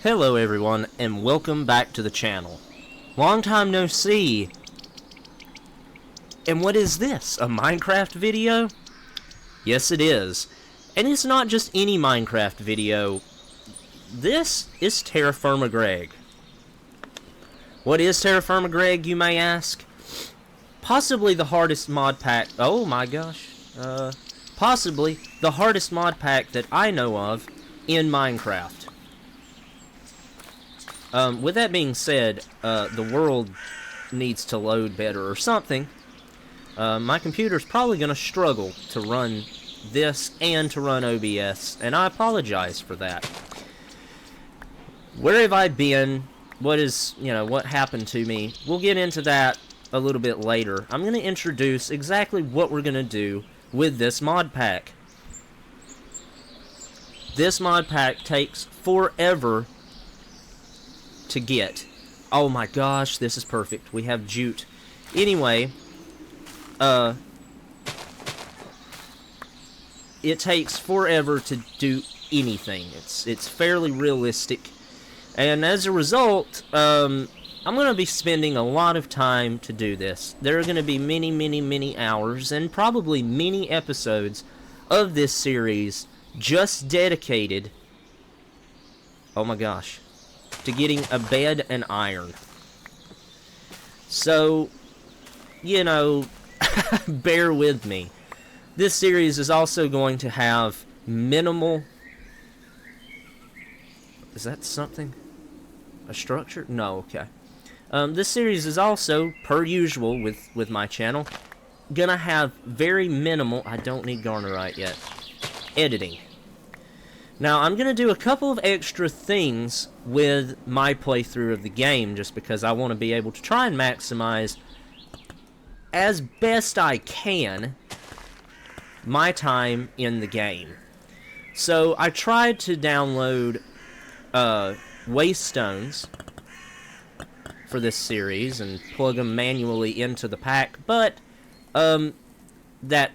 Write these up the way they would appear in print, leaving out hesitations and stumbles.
Hello everyone, and welcome back to the channel. Long time no see. And what is this? A Minecraft video? Yes, it is. And it's not just any Minecraft video. This is Terrafirmagreg. What is Terrafirmagreg, you may ask? Possibly the hardest mod pack. Oh my gosh. Possibly the hardest mod pack that I know of in Minecraft. With that being said, the world needs to load better or something. My computer's probably going to struggle to run this and to run OBS, and I apologize for that. Where have I been? What happened to me? We'll get into that a little bit later. I'm going to introduce exactly what we're going to do with this mod pack. This mod pack takes forever to get. Oh my gosh, this is perfect. We have jute. Anyway, it takes forever to do anything. It's fairly realistic, and as a result, I'm going to be spending a lot of time to do this. There are going to be many hours and probably many episodes of this series just dedicated, oh my gosh, to getting a bed and iron. So, bear with me. This series is also going to have minimal... Is that something? A structure? No, okay. This series is also, per usual with my channel, gonna have very minimal... I don't need Garnerite yet. Editing. Now, I'm going to do a couple of extra things with my playthrough of the game, just because I want to be able to try and maximize, as best I can, my time in the game. So, I tried to download waste stones for this series and plug them manually into the pack, but that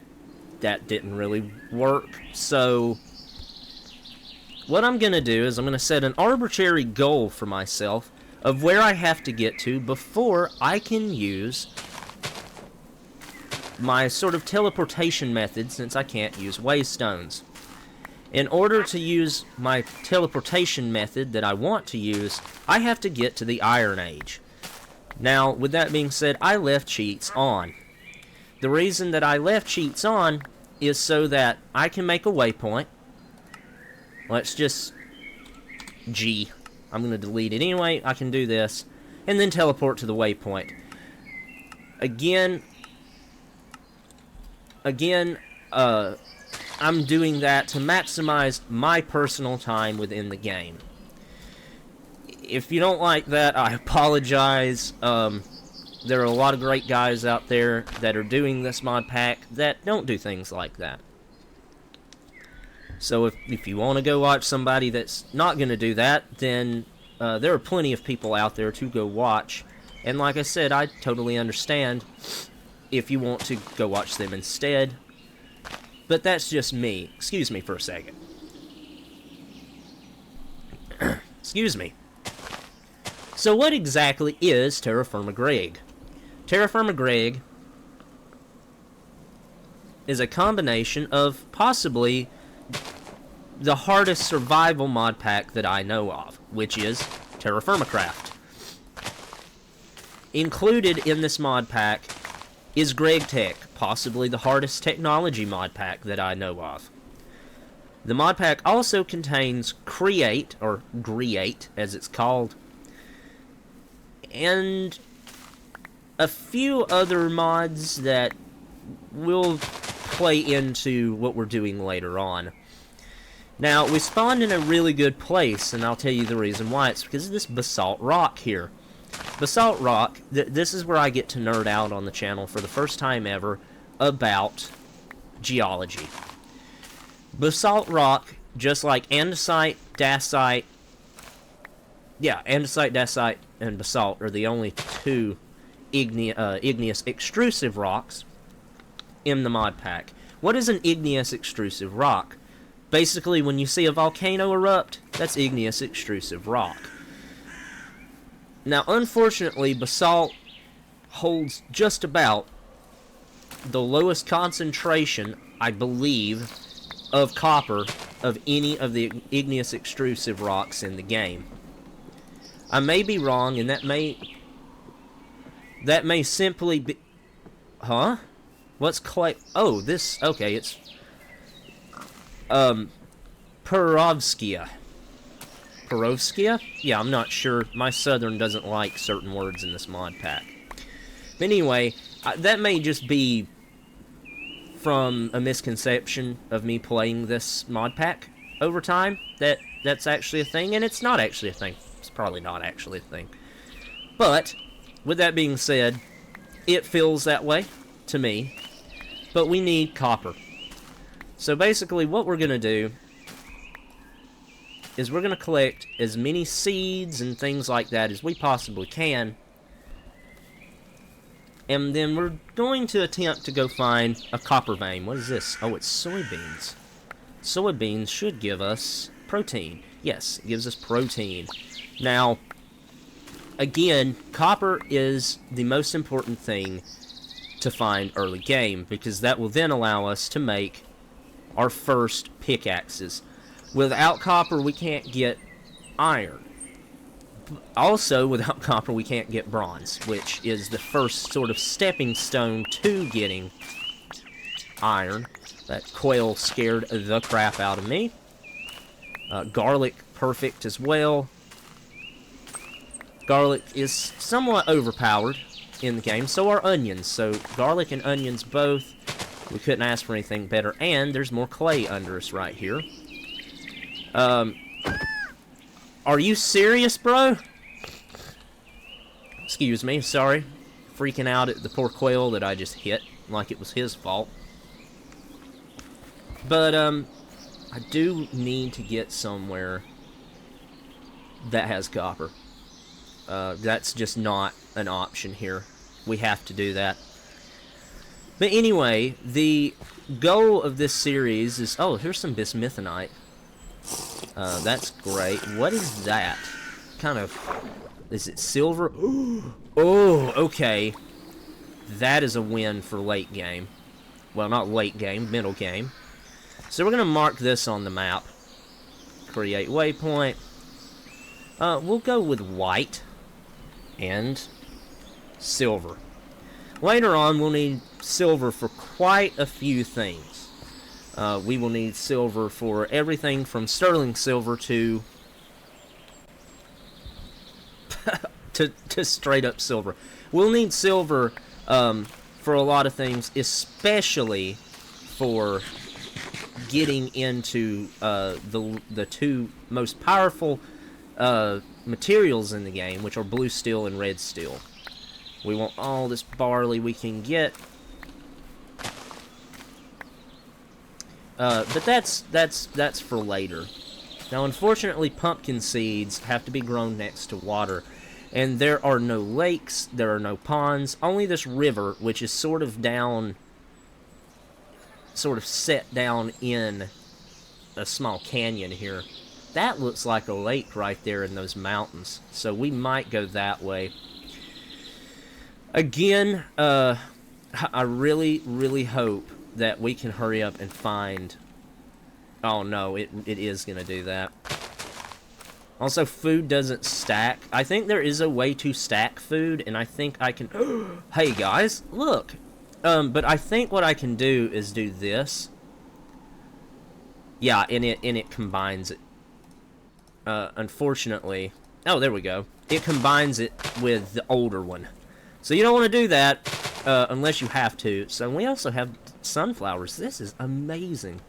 didn't really work, so... What I'm going to do is I'm going to set an arbitrary goal for myself of where I have to get to before I can use my sort of teleportation method, since I can't use waste stones. In order to use my teleportation method that I want to use, I have to get to the Iron Age. Now, with that being said, I left cheats on. The reason that I left cheats on is so that I can make a waypoint. Let's just... G. I'm going to delete it anyway. I can do this. And then teleport to the waypoint. Again, I'm doing that to maximize my personal time within the game. If you don't like that, I apologize. There are a lot of great guys out there that are doing this mod pack that don't do things like that. So if you want to go watch somebody that's not going to do that, then there are plenty of people out there to go watch. And like I said, I totally understand if you want to go watch them instead. But that's just me. Excuse me for a second. Excuse me. So what exactly is Terrafirmagreg? Terrafirmagreg is a combination of possibly the hardest survival mod pack that I know of, which is Terrafirmacraft. Included in this mod pack is GregTech, possibly the hardest technology mod pack that I know of. The mod pack also contains Create, or Greate as it's called, and a few other mods that will play into what we're doing later on. Now, we spawned in a really good place, and I'll tell you the reason why. It's because of this basalt rock here. Basalt rock, this is where I get to nerd out on the channel for the first time ever about geology. Basalt rock, just like andesite, dacite, andesite, dacite, and basalt are the only two igneous extrusive rocks in the mod pack. What is an igneous extrusive rock? Basically, when you see a volcano erupt, that's igneous extrusive rock. Now, unfortunately, basalt holds just about the lowest concentration, I believe, of copper of any of the igneous extrusive rocks in the game. I may be wrong, and that may simply be... Huh? What's clay? Oh, this... Okay, it's... Perovskia. Perovskia? Yeah, I'm not sure. My southern doesn't like certain words in this mod pack. But anyway, that may just be from a misconception of me playing this mod pack over time. That's actually a thing, and it's not actually a thing. It's probably not actually a thing. But, with that being said, it feels that way to me. But we need copper. So basically what we're going to do is we're going to collect as many seeds and things like that as we possibly can. And then we're going to attempt to go find a copper vein. What is this? Oh, it's soybeans. Soybeans should give us protein. Yes, it gives us protein. Now, again, copper is the most important thing to find early game, because that will then allow us to make our first pickaxes. Without copper, we can't get iron. Also, without copper, we can't get bronze, which is the first sort of stepping stone to getting iron. That quail scared the crap out of me. Garlic, perfect as well. Garlic is somewhat overpowered in the game, so are onions. So garlic and onions both. We couldn't ask for anything better. And there's more clay under us right here. Are you serious, bro? Excuse me, sorry. Freaking out at the poor quail that I just hit, like it was his fault. But, I do need to get somewhere that has copper. That's just not an option here. We have to do that. But anyway, the goal of this series is... Oh, here's some bismuthinite. That's great. What is that? Kind of... Is it silver? Oh, okay. That is a win for late game. Well, not late game, middle game. So we're going to mark this on the map. Create waypoint. We'll go with white and silver. Later on, we'll need silver for quite a few things. We will need silver for everything from sterling silver to to straight up silver. We'll need silver for a lot of things, especially for getting into the two most powerful materials in the game, which are blue steel and red steel. We want all this barley we can get. But that's for later. Now, unfortunately, pumpkin seeds have to be grown next to water. And there are no lakes, there are no ponds, only this river, which is sort of set down in a small canyon here. That looks like a lake right there in those mountains. So we might go that way. Again, I really, really hope that we can hurry up and find... Oh no, it is going to do that. Also, food doesn't stack. I think there is a way to stack food, and I think I can... Hey guys, look! But I think what I can do is do this. Yeah, and it combines it. Unfortunately... Oh, there we go. It combines it with the older one. So you don't want to do that unless you have to. So we also have sunflowers. This is amazing.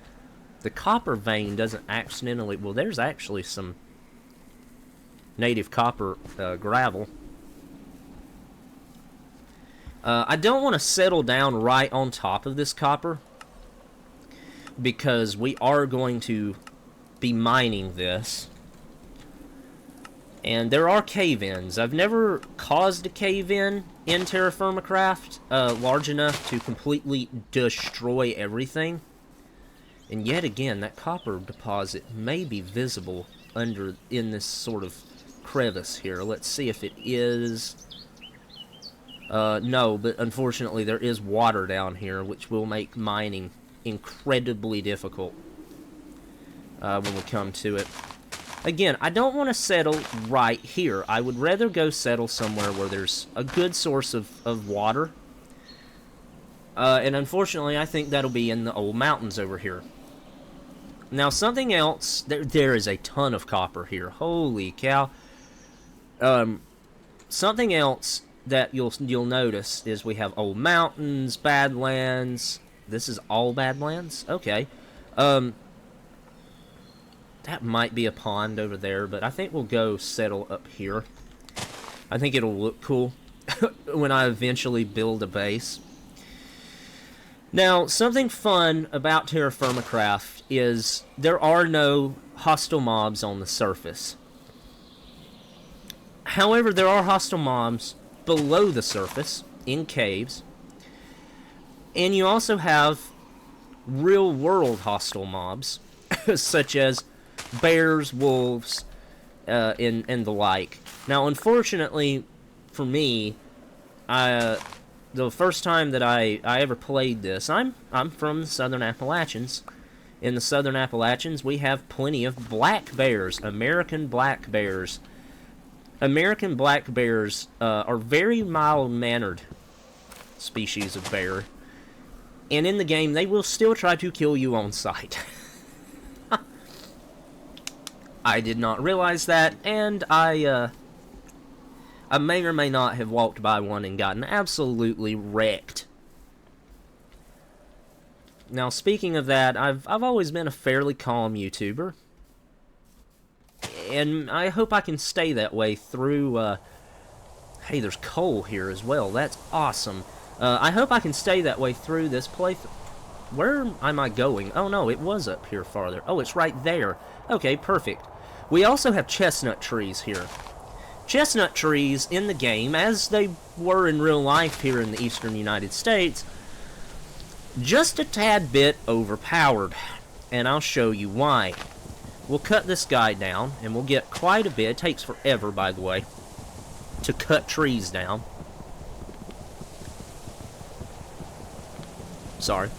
The copper vein doesn't accidentally... Well, there's actually some native copper gravel. I don't want to settle down right on top of this copper, because we are going to be mining this. And there are cave-ins. I've never caused a cave-in in Terrafirmacraft large enough to completely destroy everything. And yet again, that copper deposit may be visible in this sort of crevice here. Let's see if it is. No, but unfortunately there is water down here, which will make mining incredibly difficult when we come to it. Again, I don't want to settle right here. I would rather go settle somewhere where there's a good source of water. And unfortunately, I think that'll be in the old mountains over here. Now, something else, there is a ton of copper here. Holy cow. Something else that you'll notice is we have old mountains, badlands. This is all badlands? Okay. That might be a pond over there, but I think we'll go settle up here. I think it'll look cool when I eventually build a base. Now, something fun about Terrafirmacraft is there are no hostile mobs on the surface. However, there are hostile mobs below the surface, in caves. And you also have real-world hostile mobs, such as bears, wolves, and the like. Now, unfortunately, for me, the first time that I ever played this, I'm from the Southern Appalachians. In the Southern Appalachians, we have plenty of black bears, American black bears. American black bears are very mild-mannered species of bear. And in the game, they will still try to kill you on sight. I did not realize that, and I may or may not have walked by one and gotten absolutely wrecked. Now, speaking of that, I've always been a fairly calm YouTuber. And I hope I can stay that way through, hey, there's coal here as well. That's awesome. I hope I can stay that way through this playthrough. Where am I going? Oh, no, it was up here farther. Oh, it's right there. Okay, perfect. We also have chestnut trees here. Chestnut trees in the game, as they were in real life here in the eastern United States, just a tad bit overpowered. And I'll show you why. We'll cut this guy down, and we'll get quite a bit. It takes forever, by the way, to cut trees down. Sorry.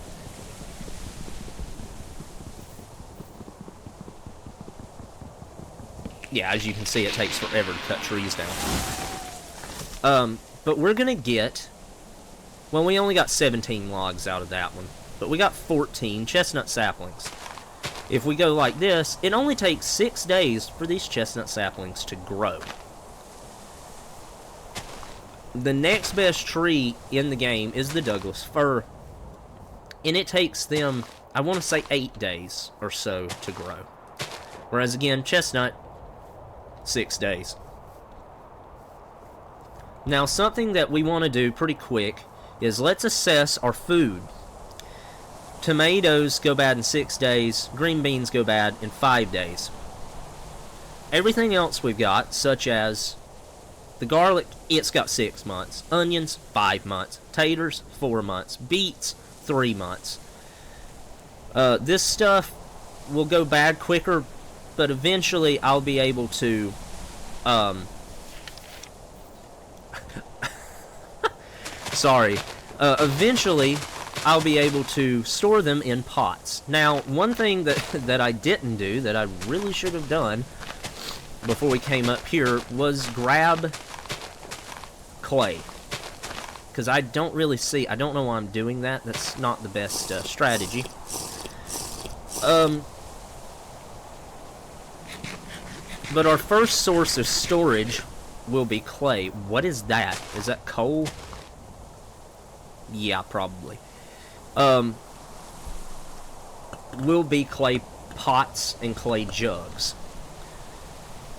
Yeah, as you can see, it takes forever to cut trees down. But we're gonna get... Well, we only got 17 logs out of that one. But we got 14 chestnut saplings. If we go like this, it only takes 6 days for these chestnut saplings to grow. The next best tree in the game is the Douglas fir. And it takes them, I want to say 8 days or so to grow. Whereas again, chestnut, 6 days. Now, something that we want to do pretty quick is let's assess our food. Tomatoes go bad in 6 days. Green beans go bad in 5 days. Everything else we've got, such as the garlic, it's got 6 months. Onions, 5 months. Taters, 4 months. Beets, 3 months. This stuff will go bad quicker, but eventually I'll be able to... Sorry. Eventually, I'll be able to store them in pots. Now, one thing that I didn't do, that I really should have done before we came up here, was grab clay. Because I don't really see... I don't know why I'm doing that. That's not the best strategy. But our first source of storage will be clay. What is that? Is that coal? Yeah, probably. Will be clay pots and clay jugs.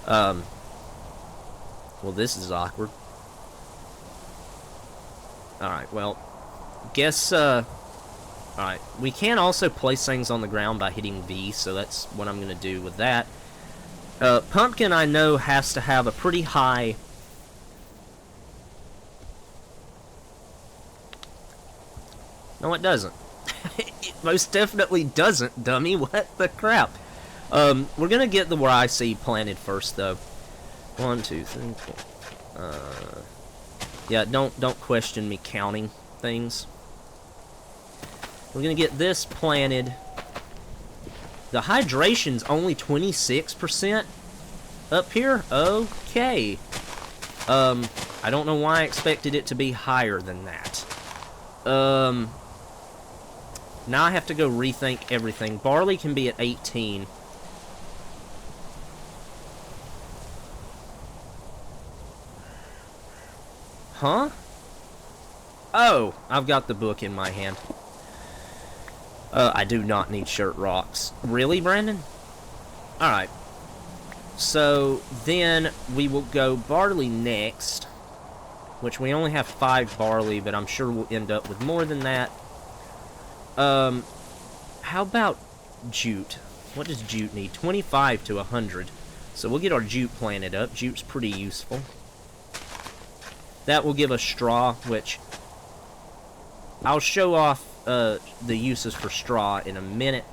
Well, this is awkward. Alright, well, guess, alright, we can also place things on the ground by hitting V, so that's what I'm gonna do with that. Pumpkin, I know, has to have a pretty high... No, it doesn't. Most definitely doesn't, dummy. What the crap? We're gonna get the rye seed planted first, though. 1, 2, 3, 4. Yeah, don't question me counting things. We're gonna get this planted. The hydration's only 26% up here. Okay. I don't know why I expected it to be higher than that. Now I have to go rethink everything. Barley can be at 18. Huh? Oh, I've got the book in my hand. I do not need shirt rocks. Really, Brandon? Alright. So, then we will go barley next. Which we only have 5 barley, but I'm sure we'll end up with more than that. How about jute? What does jute need? 25 to 100. So we'll get our jute planted up. Jute's pretty useful. That will give us straw, which I'll show off the uses for straw in a minute.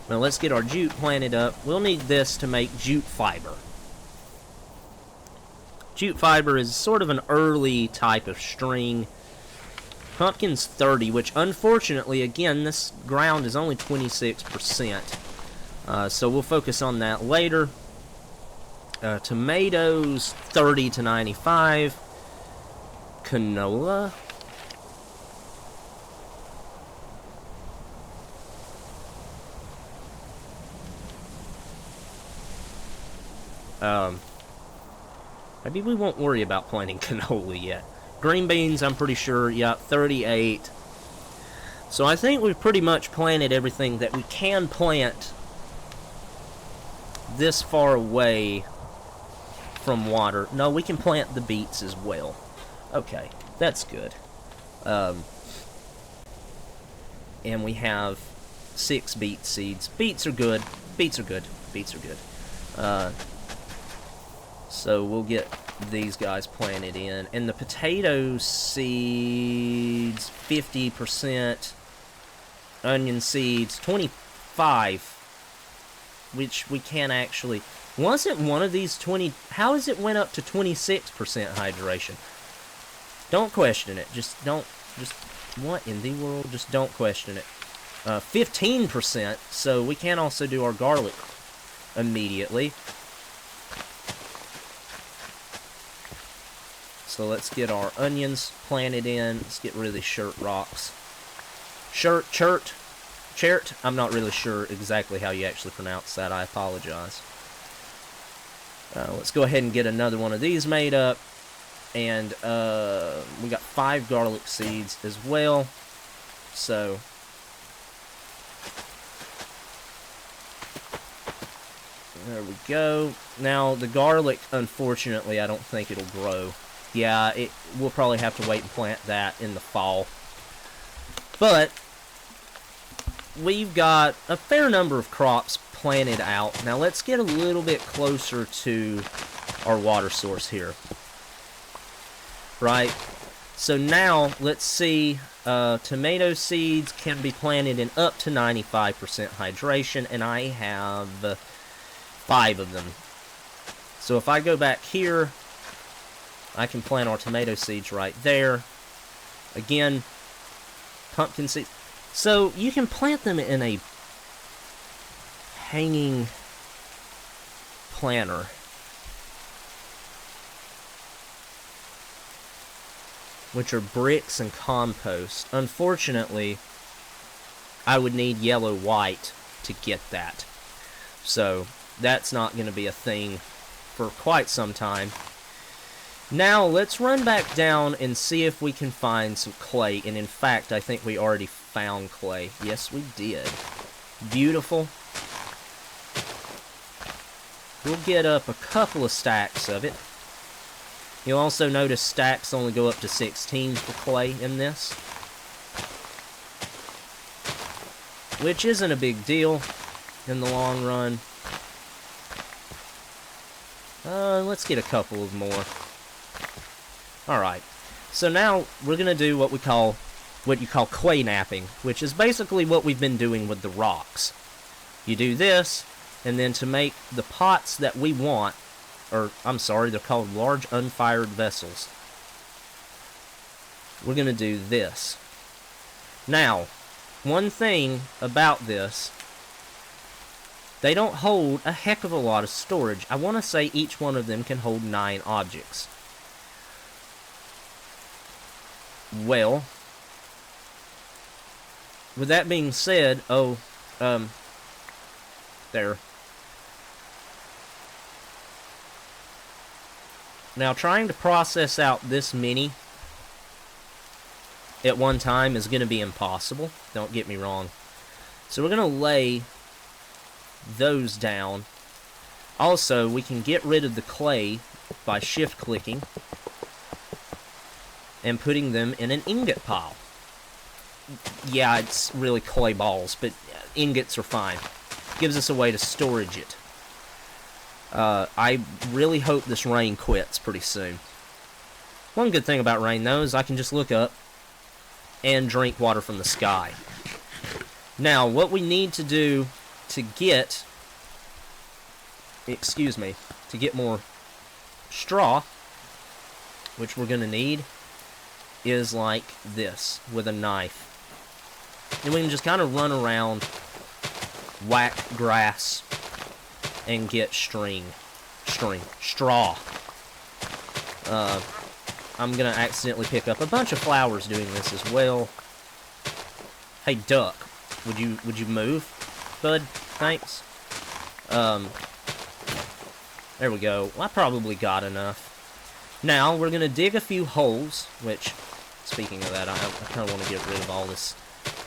Now let's get our jute planted up. We'll need this to make jute fiber. Jute fiber is sort of an early type of string. Pumpkin's 30, which unfortunately, again, this ground is only 26%. So we'll focus on that later. Tomatoes, 30 to 95. Canola. Maybe we won't worry about planting canola yet. Green beans, I'm pretty sure, yeah, 38. So I think we've pretty much planted everything that we can plant this far away from water. No, we can plant the beets as well. Okay, that's good. And we have 6 beet seeds. Beets are good. Beets are good. Beets are good. So we'll get these guys planted in. And the potato seeds, 50%. Onion seeds, 25. Which we can actually... Wasn't one of these 20... How is it went up to 26% hydration? Don't question it. Just don't... Just... What in the world? Just don't question it. 15%. So we can also do our garlic immediately. So let's get our onions planted in. Let's get rid of these shirt rocks. Chert. I'm not really sure exactly how you actually pronounce that. I apologize. Let's go ahead and get another one of these made up. And we got 5 garlic seeds as well. So there we go. Now the garlic, unfortunately, I don't think it'll grow. Yeah, we'll probably have to wait and plant that in the fall. But we've got a fair number of crops planted out. Now let's get a little bit closer to our water source here. Right? So now, let's see, tomato seeds can be planted in up to 95% hydration, and I have 5 of them. So if I go back here, I can plant our tomato seeds right there. Again, pumpkin seeds. So you can plant them in a hanging planter. Which are bricks and compost. Unfortunately, I would need yellow-white to get that. So that's not going to be a thing for quite some time. Now, let's run back down and see if we can find some clay. And in fact, I think we already found clay. Yes, we did. Beautiful. We'll get up a couple of stacks of it. You'll also notice stacks only go up to 16 for clay in this. Which isn't a big deal in the long run. Let's get a couple of more. Alright, so now we're going to do what we call what you call clay napping, which is basically what we've been doing with the rocks. You do this, and then to make the pots that we want, or I'm sorry, they're called large unfired vessels, we're going to do this. Now, one thing about this, they don't hold a heck of a lot of storage. I want to say each one of them can hold 9 objects. Well, with that being said, there. Now, trying to process out this many at one time is going to be impossible. Don't get me wrong. So we're going to lay those down. Also, we can get rid of the clay by shift clicking and putting them in an ingot pile. Yeah, it's really clay balls, but ingots are fine. Gives us a way to storage it. I really hope this rain quits pretty soon. One good thing about rain, though, is I can just look up and drink water from the sky. Now, what we need to do to get, to get more straw, which we're going to need, is like this, with a knife. And we can just kind of run around, whack grass, and get straw. I'm gonna accidentally pick up a bunch of flowers doing this as well. Hey, duck, would you move, bud? Thanks. There we go. Well, I probably got enough. Now we're gonna dig a few holes. Which, speaking of that, I kind of want to get rid of all this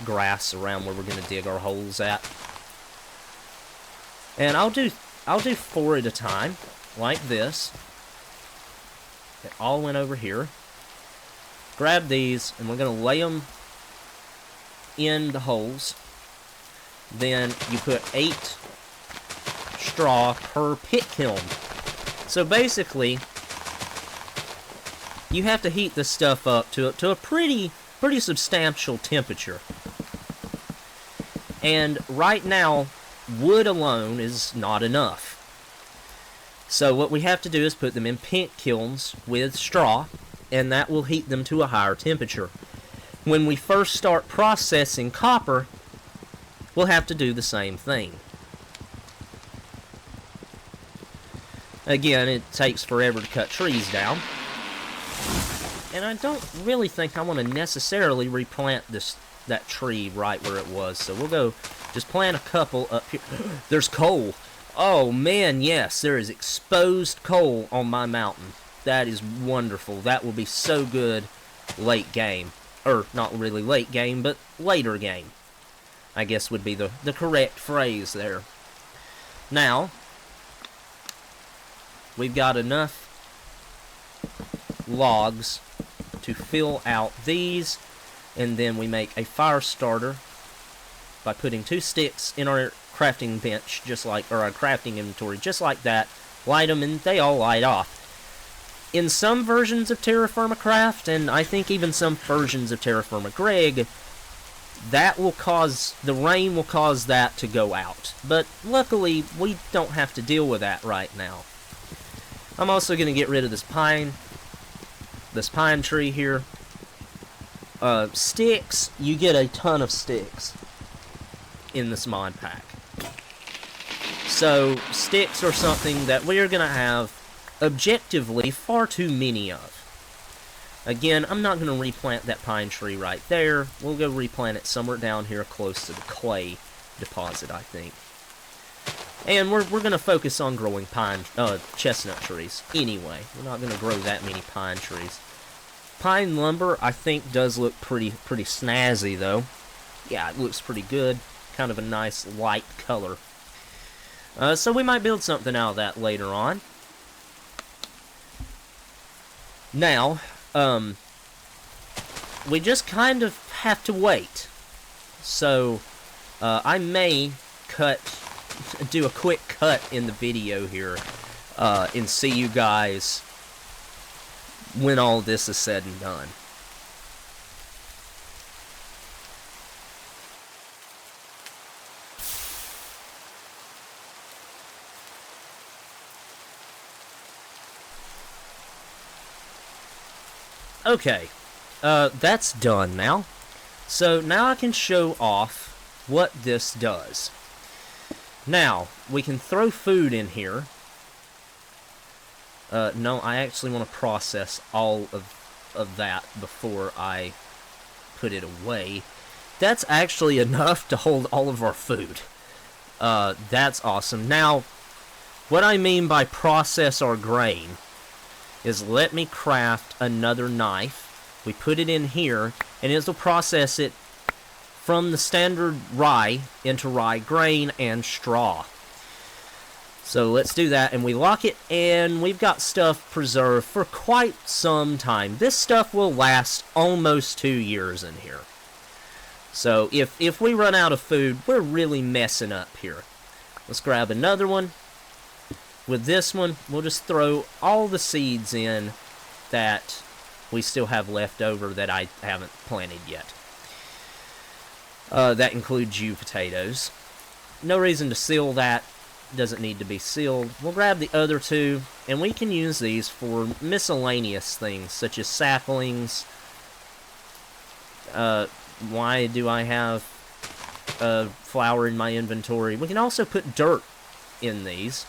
grass around where we're gonna dig our holes at. And I'll do 4 at a time, like this. It all went over here. Grab these, and we're going to lay them in the holes. Then you put 8 straw per pit kiln. So basically, you have to heat this stuff up to a pretty substantial temperature. And right now, wood alone is not enough. So what we have to do is put them in pit kilns with straw, and that will heat them to a higher temperature. When we first start processing copper, we'll have to do the same thing. Again, it takes forever to cut trees down. And I don't really think I want to necessarily replant that tree right where it was. So we'll go just plant a couple up here. There's coal. Oh man, yes, there is exposed coal on my mountain. That is wonderful. That will be so good late game. Or, not really late game, but later game, I guess would be the correct phrase there. Now, we've got enough logs to fill out these, and then we make a fire starter by putting 2 sticks in our crafting bench, or our crafting inventory, just like that. Light them, and they all light off. In some versions of Terrafirmacraft, and I think even some versions of Terrafirmagreg, the rain will cause that to go out. But luckily, we don't have to deal with that right now. I'm also going to get rid of this pine tree here. Sticks, you get a ton of sticks in this mod pack. So, sticks are something that we are going to have, objectively, far too many of. Again, I'm not going to replant that pine tree right there. We'll go replant it somewhere down here close to the clay deposit, I think. And we're going to focus on growing chestnut trees anyway. We're not going to grow that many pine trees. Pine lumber, I think, does look pretty snazzy, though. Yeah, it looks pretty good. Kind of a nice light color. So we might build something out of that later on. Now, we just kind of have to wait. So, I may do a quick cut in the video here, and see you guys when all this is said and done. Okay, that's done now. So now I can show off what this does. Now, we can throw food in here. No, I actually want to process all of that before I put it away. That's actually enough to hold all of our food. That's awesome. Now, what I mean by process our grain is let me craft another knife. We put it in here, and it'll process it from the standard rye into rye grain and straw. So let's do that, and we lock it, and we've got stuff preserved for quite some time. This stuff will last almost 2 years in here. So if we run out of food, we're really messing up here. Let's grab another one. With this one, we'll just throw all the seeds in that we still have left over that I haven't planted yet. That includes you potatoes. No reason to seal that. Doesn't need to be sealed. We'll grab the other two, and we can use these for miscellaneous things, such as saplings. Why do I have flour in my inventory? We can also put dirt in these.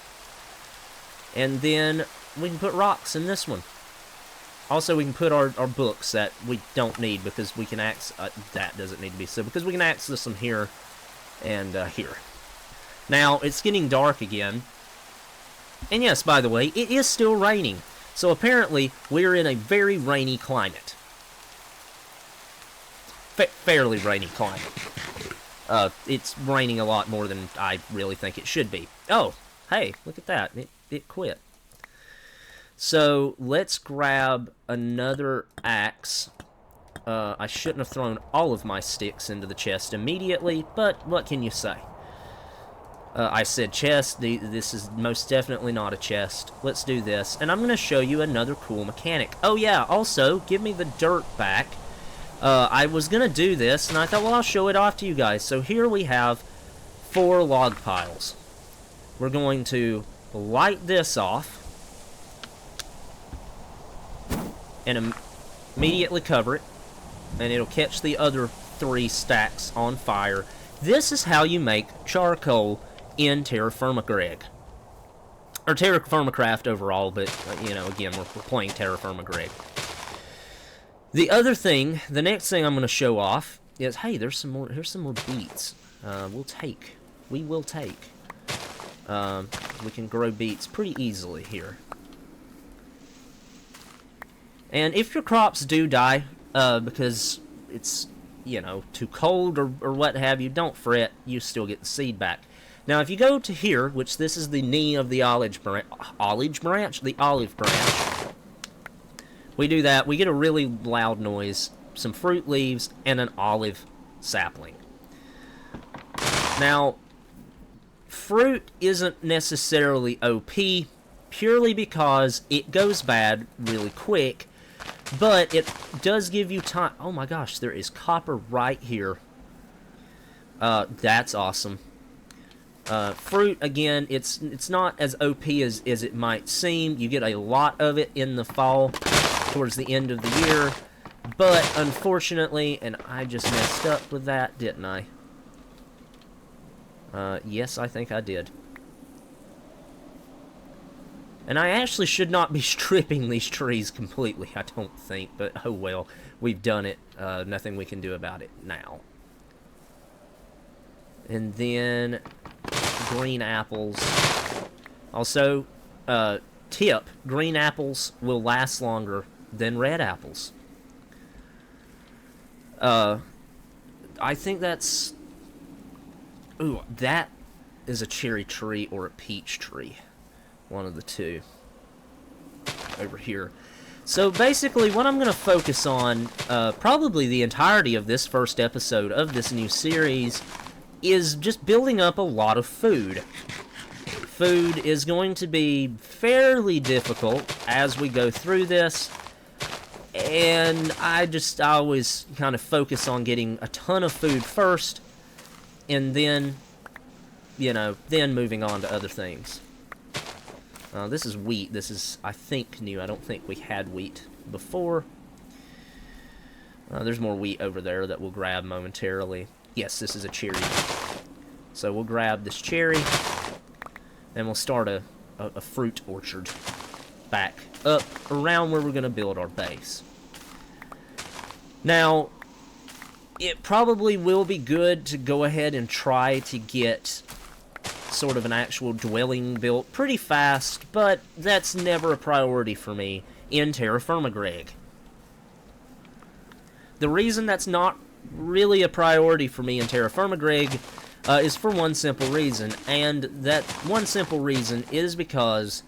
And then we can put rocks in this one. Also, we can put our books that we don't need because we can access... that doesn't need to be sealed because we can access them here and here. Now, it's getting dark again. And yes, by the way, it is still raining. So apparently, we're in a very rainy climate. Fairly rainy climate. It's raining a lot more than I really think it should be. Oh, hey, look at that. It quit. So, let's grab another axe. I shouldn't have thrown all of my sticks into the chest immediately, but what can you say? I said chest. This is most definitely not a chest. Let's do this. And I'm going to show you another cool mechanic. Oh yeah, also, give me the dirt back. I was going to do this, and I thought, well, I'll show it off to you guys. So here we have 4 log piles. We're going to light this off. And immediately cover it. And it'll catch the other 3 stacks on fire. This is how you make charcoal in Terrafirmagreg. Or Terrafirmacraft overall, but, you know, again, we're playing Terrafirmagreg. The other thing, the next thing I'm going to show off is, hey, here's some more beets. We will take. We can grow beets pretty easily here. And if your crops do die, because it's, you know, too cold or what have you, don't fret, you still get the seed back. Now, if you go to here, which this is the knee of the olive branch, we do that, we get a really loud noise, some fruit leaves, and an olive sapling. Now, fruit isn't necessarily OP, purely because it goes bad really quick, but it does give you time. Oh my gosh, there is copper right here. That's awesome. Fruit, again, it's not as OP as it might seem. You get a lot of it in the fall, towards the end of the year. But, unfortunately, and I just messed up with that, didn't I? Yes, I think I did. And I actually should not be stripping these trees completely, I don't think. But, oh well, we've done it. Nothing we can do about it now. And then, green apples. Also, tip, green apples will last longer than red apples. I think that's... Ooh, that is a cherry tree or a peach tree. One of the two. Over here. So basically, what I'm going to focus on, probably the entirety of this first episode of this new series, is just building up a lot of food. Food is going to be fairly difficult as we go through this, and I always kind of focus on getting a ton of food first, and then, you know, then moving on to other things. This is wheat. This is, I think, new. I don't think we had wheat before. There's more wheat over there that we'll grab momentarily. Yes, this is a cherry. So we'll grab this cherry, and we'll start a fruit orchard back up around where we're going to build our base. Now, it probably will be good to go ahead and try to get sort of an actual dwelling built pretty fast, but that's never a priority for me in Terrafirmagreg. The reason that's not really a priority for me in Terrafirmagreg is for one simple reason, and that one simple reason is because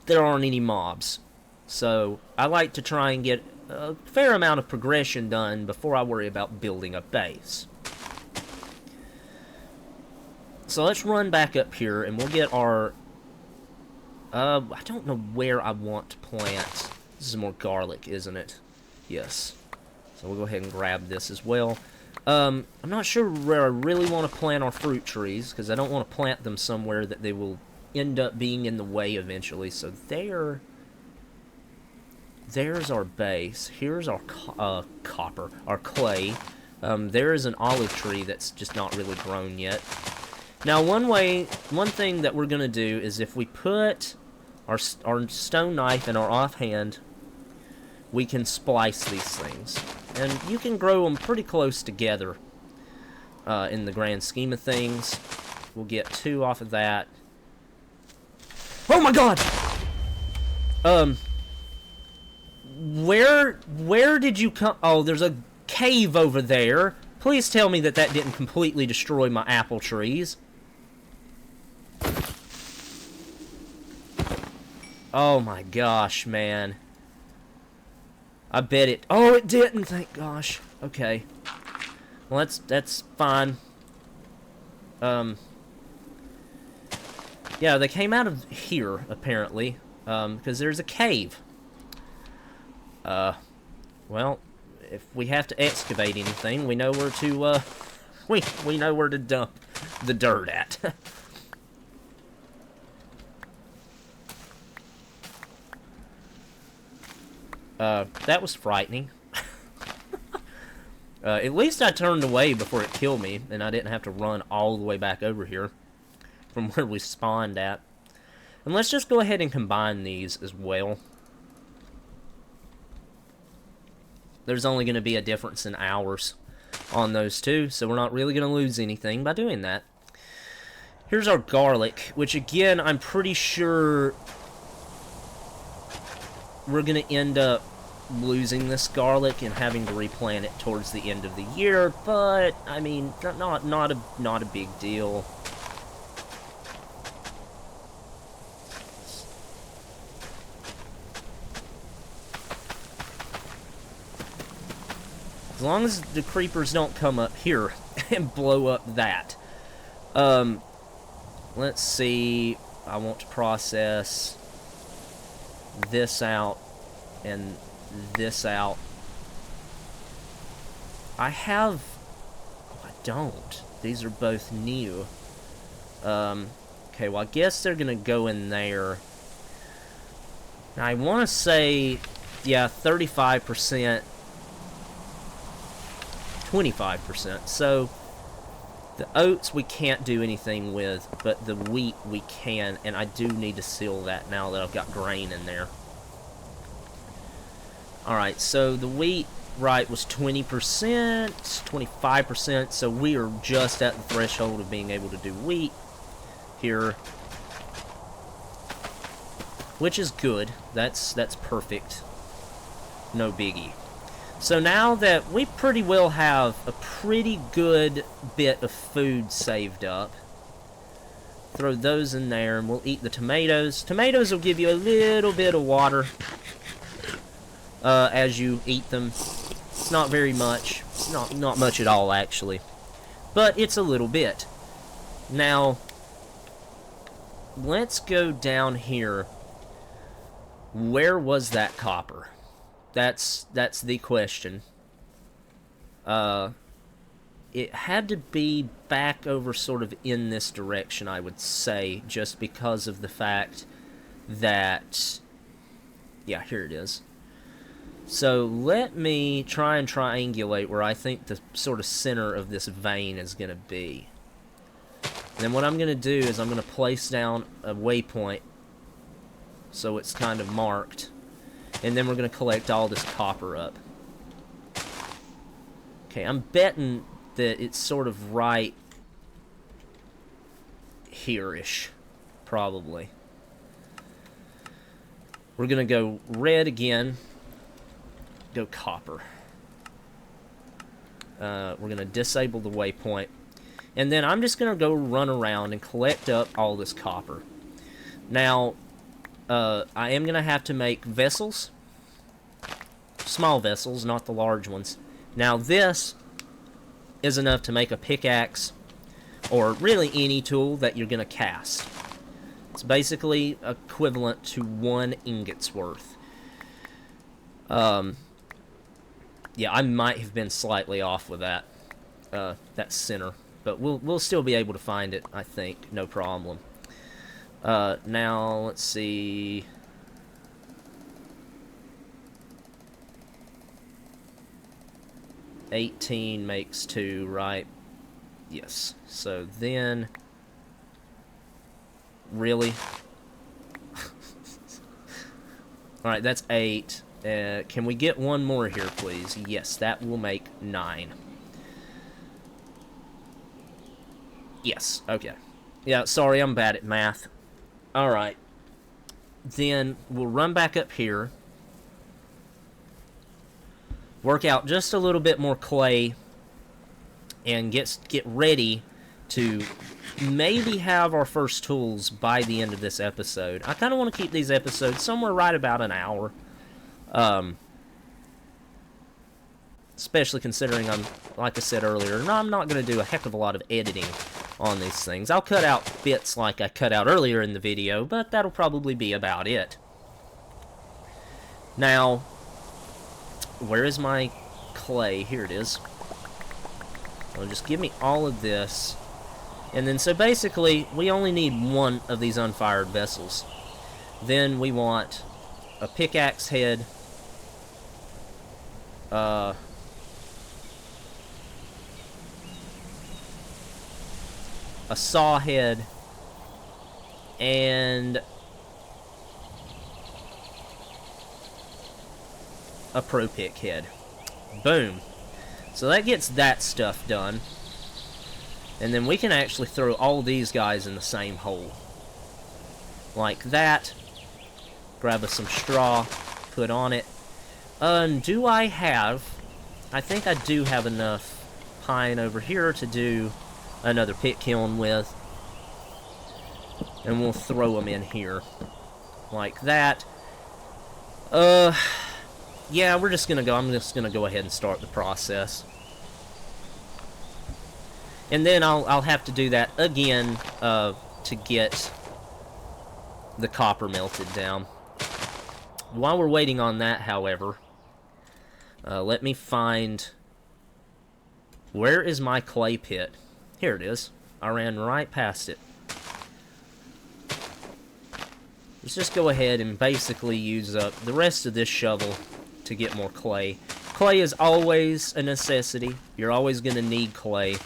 there aren't any mobs. So I like to try and get a fair amount of progression done before I worry about building a base. So let's run back up here, and we'll get our... I don't know where I want to plant. This is more garlic, isn't it? Yes. So we'll go ahead and grab this as well. I'm not sure where I really want to plant our fruit trees, because I don't want to plant them somewhere that they will end up being in the way eventually. So there's our base. Here's our copper, our clay. There is an olive tree that's just not really grown yet. Now, one thing that we're going to do is if we put our stone knife in our offhand, we can splice these things. And you can grow them pretty close together in the grand scheme of things. We'll get 2 off of that. Oh my god! Where did you come? Oh, there's a cave over there. Please tell me that that didn't completely destroy my apple trees. Oh my gosh, man. I bet it... Oh, it didn't, thank gosh. Okay. Well, that's fine. Yeah, they came out of here, apparently. Because there's a cave. Well, if we have to excavate anything, we know where to, we know where to dump the dirt at. That was frightening. At least I turned away before it killed me, and I didn't have to run all the way back over here from where we spawned at. And let's just go ahead and combine these as well. There's only going to be a difference in hours on those two, so we're not really going to lose anything by doing that. Here's our garlic, which again, I'm pretty sure we're going to end up losing this garlic and having to replant it towards the end of the year, but I mean, not a big deal. As long as the creepers don't come up here and blow up that. Let's see. I want to process this out and this out. I don't. These are both new. Okay, well, I guess they're gonna go in there. I want to say, yeah, 35%, 25%. So, the oats we can't do anything with, but the wheat we can, and I do need to seal that now that I've got grain in there. Alright, so the wheat, right, was 20%, 25%, so we are just at the threshold of being able to do wheat here. Which is good. That's perfect. No biggie. So now that we pretty well have a pretty good bit of food saved up, throw those in there and we'll eat the tomatoes. Tomatoes will give you a little bit of water as you eat them. It's not very much. It's not much at all, actually. But it's a little bit. Now, let's go down here. Where was that copper? That's the question. It had to be back over sort of in this direction, I would say, just because of the fact that... Yeah, here it is. So let me try and triangulate where I think the sort of center of this vein is going to be. And then what I'm going to do is I'm going to place down a waypoint so it's kind of marked. And then we're going to collect all this copper up. Okay, I'm betting that it's sort of right here-ish, probably. We're going to go red again. Go copper. We're going to disable the waypoint. And then I'm just going to go run around and collect up all this copper. Now, I am going to have to make vessels. Small vessels, not the large ones. Now, this is enough to make a pickaxe, or really any tool that you're going to cast. It's basically equivalent to 1 ingot's worth. Yeah, I might have been slightly off with that center, but we'll still be able to find it, I think, no problem. Now, let's see. $18 makes 2, right? Yes. So then, really? All right, that's 8. Can we get one more here, please? Yes, that will make 9. Yes, okay. Yeah, sorry, I'm bad at math. Alright. Then we'll run back up here. Work out just a little bit more clay. And get ready to maybe have our first tools by the end of this episode. I kind of want to keep these episodes somewhere right about an hour. Especially considering like I said earlier, I'm not going to do a heck of a lot of editing on these things. I'll cut out bits like I cut out earlier in the video, but that'll probably be about it. Now, where is my clay? Here it is. Well, just give me all of this. And then, so basically, we only need 1 of these unfired vessels. Then we want a pickaxe head, a saw head, and a pro pick head. Boom. So that gets that stuff done. And then we can actually throw all these guys in the same hole. Like that. Grab us some straw, put on it. Do I have... I think I do have enough pine over here to do another pit kiln with. And we'll throw them in here. Like that. Yeah, we're just gonna go. I'm just gonna go ahead and start the process. And then I'll have to do that again to get the copper melted down. While we're waiting on that, however, let me find... Where is my clay pit? Here it is. I ran right past it. Let's just go ahead and basically use up the rest of this shovel to get more clay. Clay is always a necessity. You're always going to need clay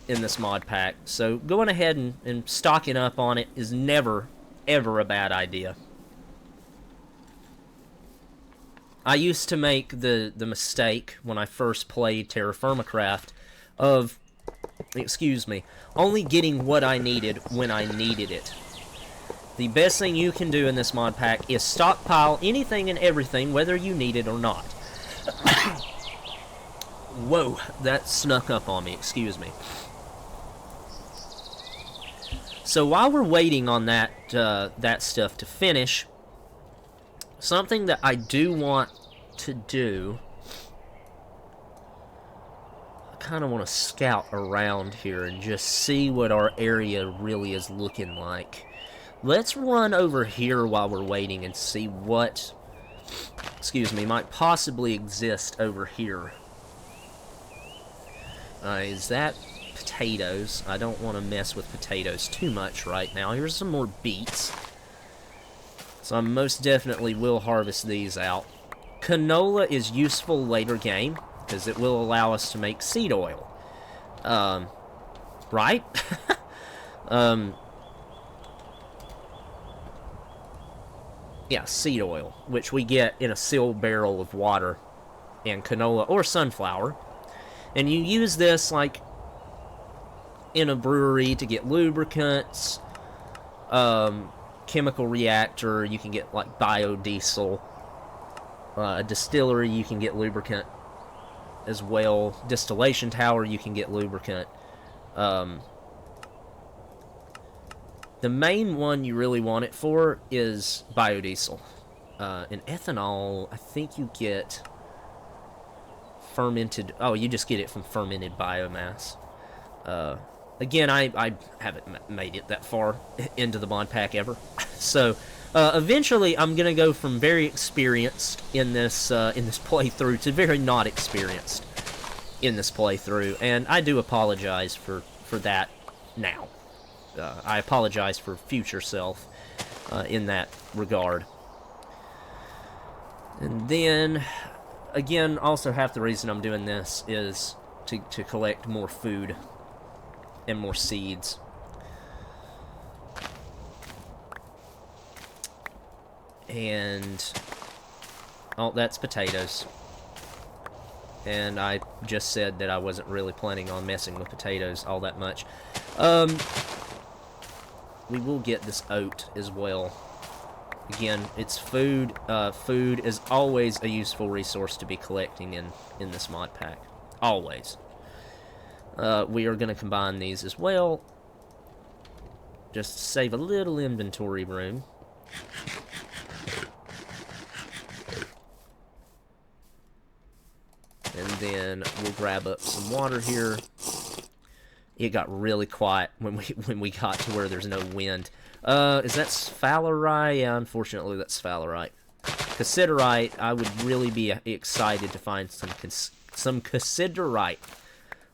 in this mod pack. So going ahead and stocking up on it is never, ever a bad idea. I used to make the mistake when I first played Terrafirmagreg of, excuse me, only getting what I needed when I needed it. The best thing you can do in this mod pack is stockpile anything and everything, whether you need it or not. Whoa, that snuck up on me, excuse me. So while we're waiting on that stuff to finish, something that I do want to do, I kind of want to scout around here and just see what our area really is looking like. Let's run over here while we're waiting and see what, excuse me, might possibly exist over here. Is that potatoes? I don't want to mess with potatoes too much right now. Here's some more beets. So I most definitely will harvest these out. Canola is useful later game, because it will allow us to make seed oil. Right? Yeah, seed oil, which we get in a sealed barrel of water and canola or sunflower. And you use this, like, in a brewery to get lubricants, chemical reactor, you can get, like, biodiesel. A distillery, you can get lubricant as well. Distillation tower, you can get lubricant. The main one you really want it for is biodiesel. In ethanol, I think you get fermented... Oh, you just get it from fermented biomass. Again, I haven't made it that far into the mod pack ever. So, eventually, I'm going to go from very experienced in this playthrough to very not experienced in this playthrough. And I do apologize for that now. I apologize for future self in that regard. And then, again, also half the reason I'm doing this is to collect more food and more seeds. And, oh, that's potatoes. And I just said that I wasn't really planning on messing with potatoes all that much. We will get this oat as well. Again, it's food. Food is always a useful resource to be collecting in this mod pack. Always. We are going to combine these as well. Just to save a little inventory room. And then we'll grab up some water here. It got really quiet when we got to where there's no wind. Is that sphalerite? Yeah, unfortunately that's sphalerite. Cassiterite, I would really be excited to find some cassiterite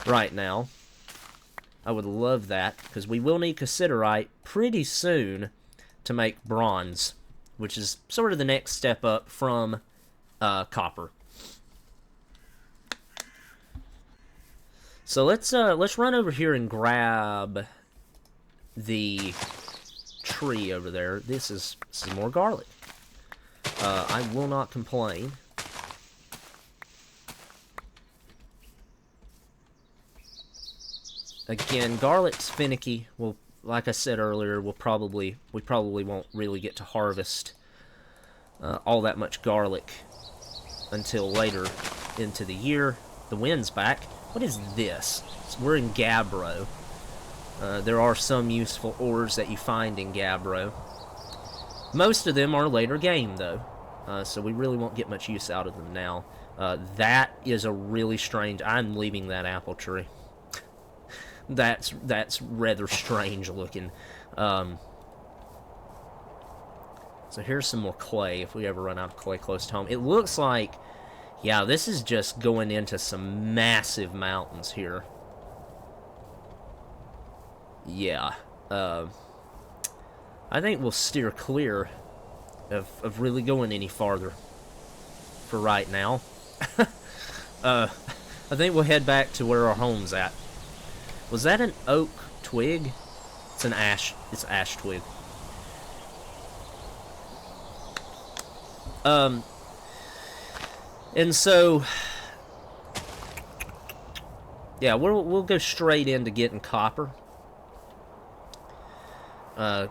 right now. I would love that, because we will need cassiterite pretty soon to make bronze, which is sort of the next step up from copper. So let's run over here and grab the tree over there. This is more garlic. I will not complain. Again, garlic's finicky. Well, like I said earlier, we probably won't really get to harvest all that much garlic until later into the year. The wind's back. What is this? We're in Gabbro. There are some useful ores that you find in Gabbro. Most of them are later game, though. So we really won't get much use out of them now. That is a really strange... I'm leaving that apple tree. That's rather strange looking. So here's some more clay, if we ever run out of clay close to home. It looks like... Yeah, this is just going into some massive mountains here. Yeah. I think we'll steer clear of really going any farther for right now. I think we'll head back to where our home's at. Was that an oak twig? It's an ash. It's ash twig. And so, yeah, we'll go straight into getting copper.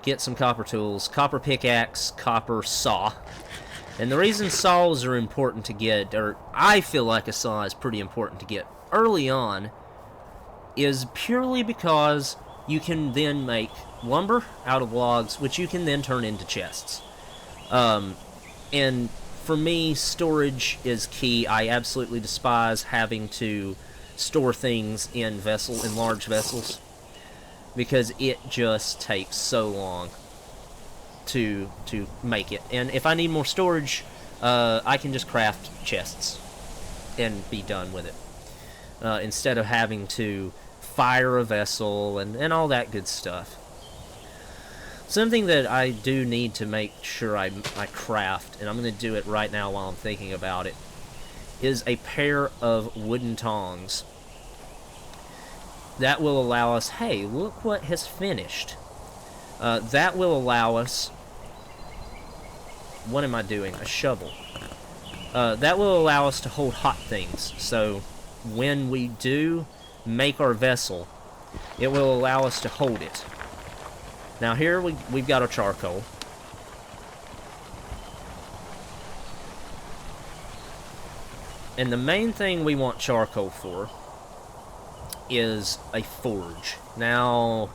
Get some copper tools, copper pickaxe, copper saw. And the reason saws are important to get, or I feel like a saw is pretty important to get early on, is purely because you can then make lumber out of logs, which you can then turn into chests. And for me, storage is key. I absolutely despise having to store things in large vessels, because it just takes so long to make it. And if I need more storage, I can just craft chests and be done with it, instead of having to fire a vessel and all that good stuff. Something that I do need to make sure I craft, and I'm going to do it right now while I'm thinking about it, is a pair of wooden tongs. That will allow us, hey, look what has finished. That will allow us, what am I doing? A shovel. That will allow us to hold hot things. So when we do make our vessel, it will allow us to hold it. Now here we've got our charcoal. And the main thing we want charcoal for is a forge. Now,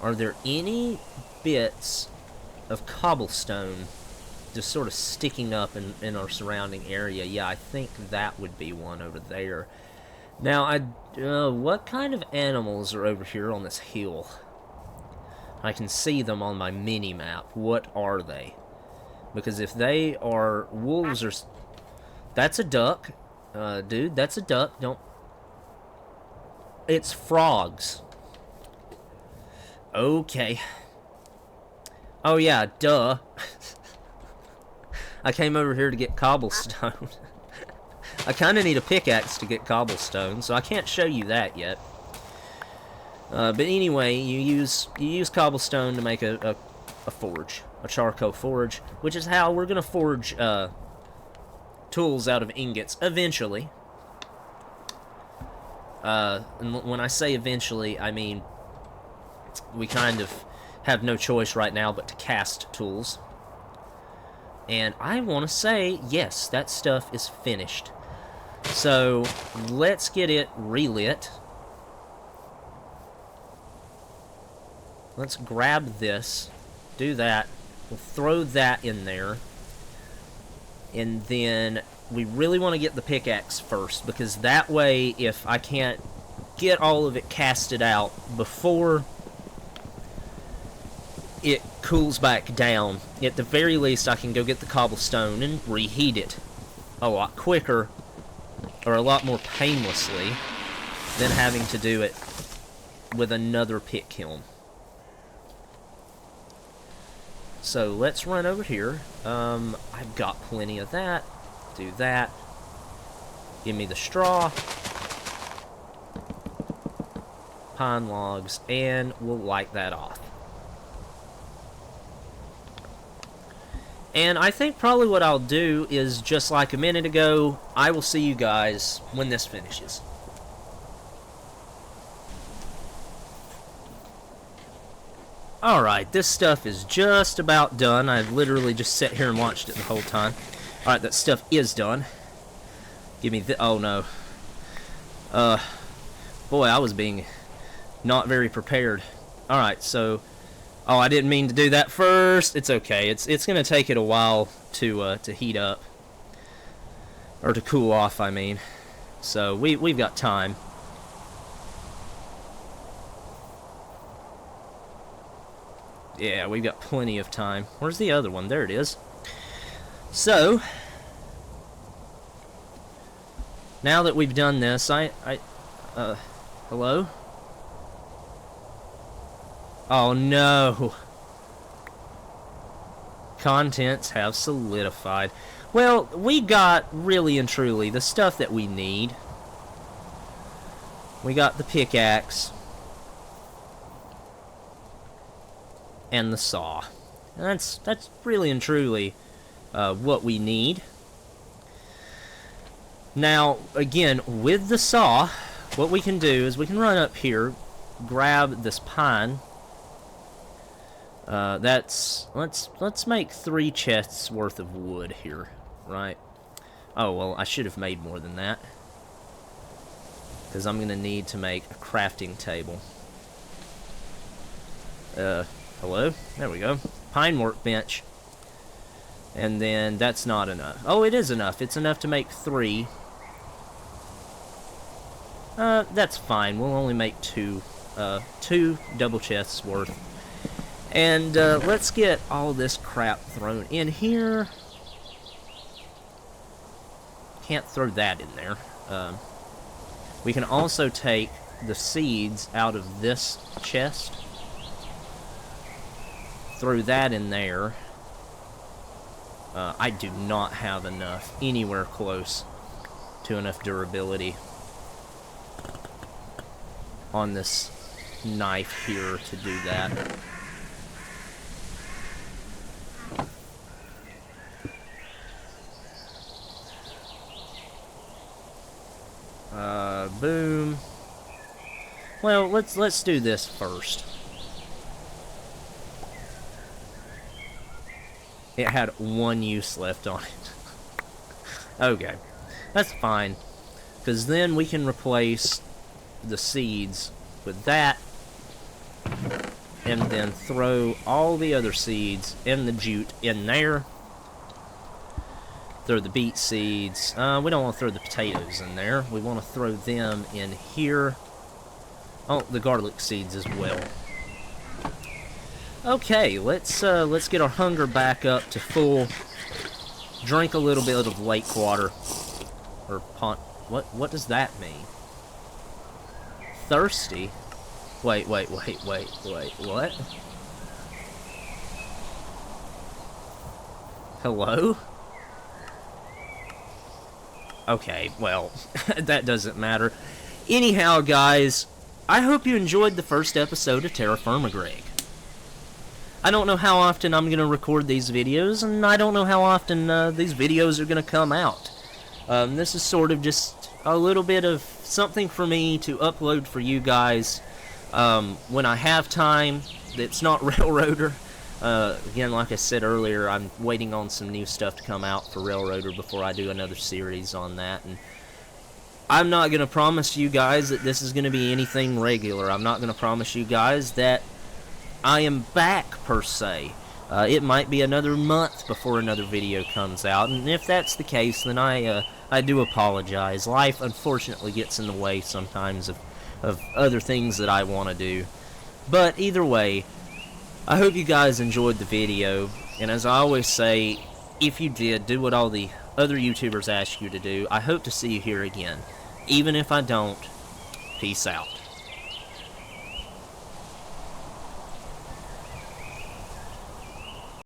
are there any bits of cobblestone just sort of sticking up in our surrounding area? Yeah, I think that would be one over there. Now, what kind of animals are over here on this hill? I can see them on my mini-map. What are they? Because if they are wolves or... That's a duck. Dude, that's a duck. Don't... It's frogs. Okay. Oh yeah, duh. I came over here to get cobblestone. I kind of need a pickaxe to get cobblestone, so I can't show you that yet. But anyway, you use cobblestone to make a forge, a charcoal forge, which is how we're gonna forge tools out of ingots eventually. And when I say eventually, I mean we kind of have no choice right now but to cast tools. And I want to say, yes, that stuff is finished. So let's get it relit. Let's grab this, do that, we'll throw that in there, and then we really want to get the pickaxe first, because that way, if I can't get all of it casted out before it cools back down, at the very least I can go get the cobblestone and reheat it a lot quicker, or a lot more painlessly, than having to do it with another pit kiln. So let's run over here. I've got plenty of that. Do that. Give me the straw. Pine logs. And we'll light that off. And I think probably what I'll do is, just like a minute ago, I will see you guys when this finishes. Alright, this stuff is just about done. I've literally just sat here and watched it the whole time. Alright, that stuff is done. Give me the... Oh, no. Boy, I was being not very prepared. Alright, so... Oh, I didn't mean to do that first. It's okay. It's going to take it a while to heat up. Or to cool off, I mean. So, we've got time. Yeah, we've got plenty of time. Where's the other one? There it is. So, now that we've done this, hello? Oh no! Contents have solidified. Well, we got, really and truly, the stuff that we need. We got the pickaxe. And the saw. And that's really and truly what we need. Now, again, with the saw, what we can do is we can run up here, grab this pine. Let's make 3 chests worth of wood here, right? Oh, well, I should have made more than that, because I'm gonna need to make a crafting table. Hello? There we go. Pine workbench. And then that's not enough. Oh, it is enough. It's enough to make 3. That's fine. We'll only make 2 double chests worth. And let's get all this crap thrown in here. Can't throw that in there. We can also take the seeds out of this chest. throw that in there. I do not have enough, anywhere close to enough durability on this knife here to do that. Boom. Well, let's do this first. It had one use left on it. Okay, that's fine, because then we can replace the seeds with that, and then throw all the other seeds and the jute in there. Throw the beet seeds. We don't want to throw the potatoes in there. We want to throw them in here. Oh, the garlic seeds as well. Okay, let's get our hunger back up to full. Drink a little bit of lake water, or pond. What does that mean? Thirsty? Wait, what? Hello? Okay, well, that doesn't matter. Anyhow, guys, I hope you enjoyed the first episode of Terrafirmagreg. I don't know how often I'm going to record these videos, and I don't know how often these videos are going to come out. This is sort of just a little bit of something for me to upload for you guys when I have time that's not Railroader. Again, like I said earlier, I'm waiting on some new stuff to come out for Railroader before I do another series on that. And I'm not going to promise you guys that this is going to be anything regular. I'm not going to promise you guys that I am back, per se. It might be another month before another video comes out, and if that's the case, then I do apologize. Life, unfortunately, gets in the way sometimes of other things that I want to do. But either way, I hope you guys enjoyed the video, and as I always say, if you did, do what all the other YouTubers ask you to do. I hope to see you here again. Even if I don't, peace out.